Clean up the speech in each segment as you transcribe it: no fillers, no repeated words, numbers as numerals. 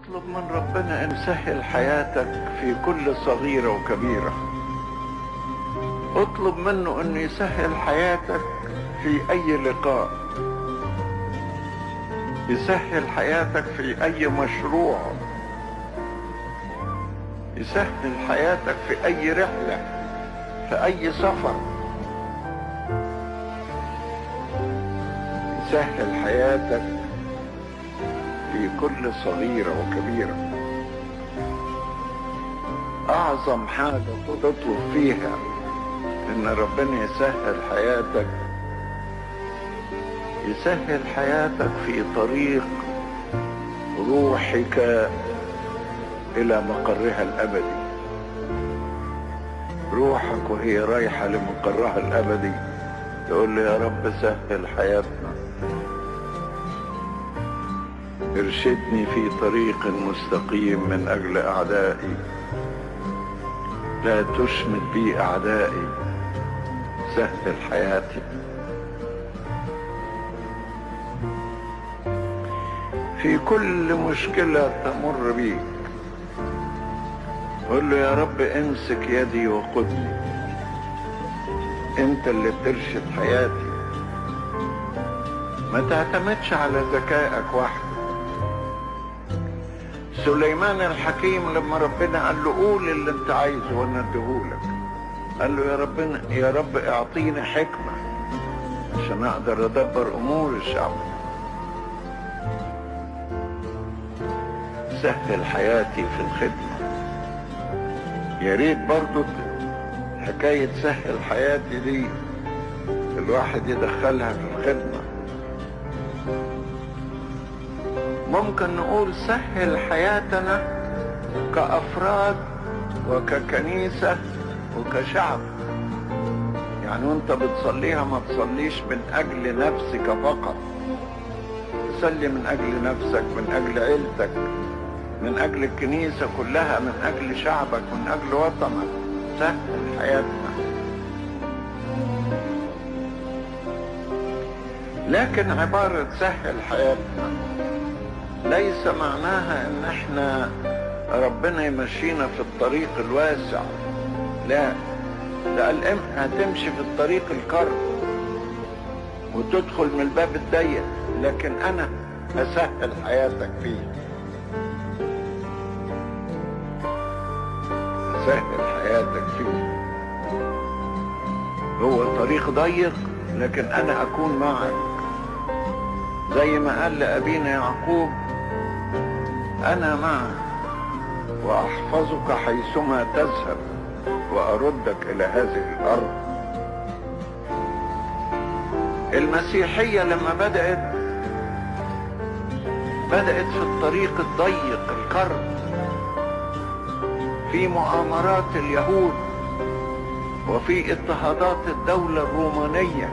اطلب من ربنا ان يسهل حياتك في كل صغيرة وكبيرة. اطلب منه ان يسهل حياتك في اي لقاء، يسهل حياتك في اي مشروع، يسهل حياتك في اي رحلة، في اي سفر، يسهل حياتك في كل صغيرة وكبيرة. اعظم حاجة تطلب فيها ان ربنا يسهل حياتك، يسهل حياتك في طريق روحك الى مقرها الابدي. روحك وهي رايحة لمقرها الابدي تقول له يا رب سهل حياتنا، ارشدني في طريق مستقيم من اجل اعدائي، لا تشمت بي اعدائي، سهل حياتي. في كل مشكلة تمر بيك قل له يا رب امسك يدي وقدني، انت اللي بترشد حياتي. ما تعتمدش على ذكائك وحدك. سليمان الحكيم لما ربنا قال له قول اللي انت عايزه وانا اديهولك، قال له يا رب اعطيني حكمة عشان اقدر ادبر امور الشعب. سهل حياتي في الخدمة. يا ريت برضو حكاية سهل حياتي دي الواحد يدخلها في الخدمة. ممكن نقول سهل حياتنا كأفراد وككنيسة وكشعب. يعني وانت بتصليها ما تصليش من اجل نفسك فقط، تصلي من اجل نفسك، من اجل عيلتك، من اجل الكنيسة كلها، من اجل شعبك، من اجل وطنك. سهل حياتنا. لكن عبارة سهل حياتنا ليس معناها ان احنا ربنا يمشينا في الطريق الواسع، لا، ده قال هتمشي في الطريق الكرب وتدخل من الباب الضيق، لكن انا اسهل حياتك فيه. اسهل حياتك فيه. هو طريق ضيق لكن انا اكون معك، زي ما قال لأبينا يعقوب أنا معك وأحفظك حيثما تذهب وأردك إلى هذه الأرض. المسيحية لما بدأت في الطريق الضيق الكرب، في مؤامرات اليهود وفي اضطهادات الدولة الرومانية،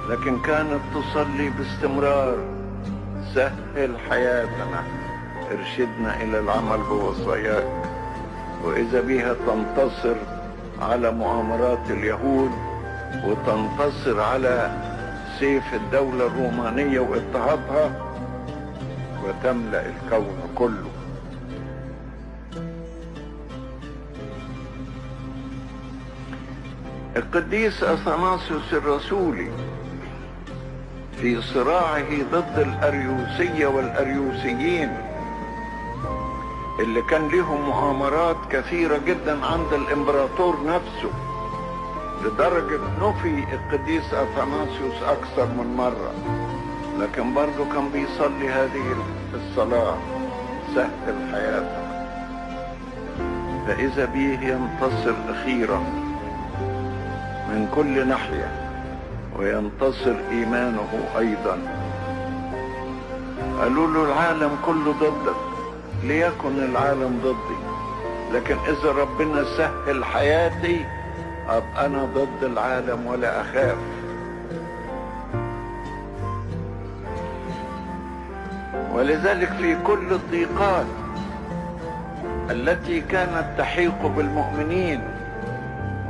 لكن كانت تصلي باستمرار سهل حياتنا، ارشدنا الى العمل بوصاياك. واذا بها تنتصر على مؤامرات اليهود وتنتصر على سيف الدولة الرومانية واضطهادها وتملأ الكون كله. القديس اثناسيوس الرسولي في صراعه ضد الأريوسية والأريوسيين اللي كان لهم مؤامرات كثيرة جدا عند الإمبراطور نفسه، لدرجة نفي القديس أثناسيوس أكثر من مرة، لكن برضه كان بيصلي هذه الصلاة سهل حياتك. فإذا به ينتصر أخيرا من كل ناحية وينتصر إيمانه أيضا. قالوا له العالم كله ضدك، ليكن العالم ضدي، لكن إذا ربنا سهل حياتي أبقى أنا ضد العالم ولا أخاف. ولذلك في كل الضيقات التي كانت تحيق بالمؤمنين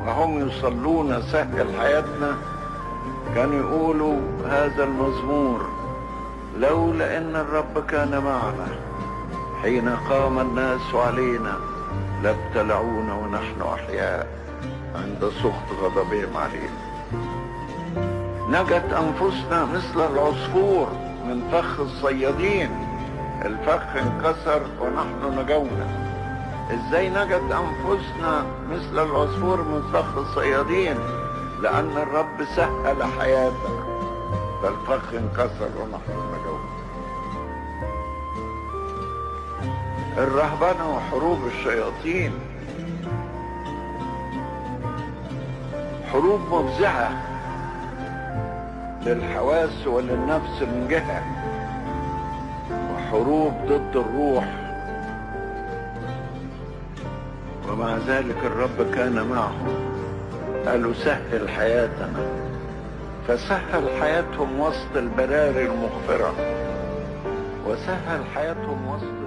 وهم يصلون سهل حياتنا، كانوا يقولوا هذا المزمور: لولا ان الرب كان معنا حين قام الناس علينا لابتلعونا ونحن أحياء عند سخط غضبهم علينا. نجت أنفسنا مثل العصفور من فخ الصيادين، الفخ انكسر ونحن نجونا. ازاي نجت أنفسنا مثل العصفور من فخ الصيادين؟ لأن الرب سهل حياتنا، فالفخ انكسر ونحن نجونا. الرهبنة وحروب الشياطين حروب مفزعة للحواس وللنفس من جهة، وحروب ضد الروح، ومع ذلك الرب كان معهم. قالوا سهل حياتنا، فسهل حياتهم وسط البراري المغفرة، وسهل حياتهم وسط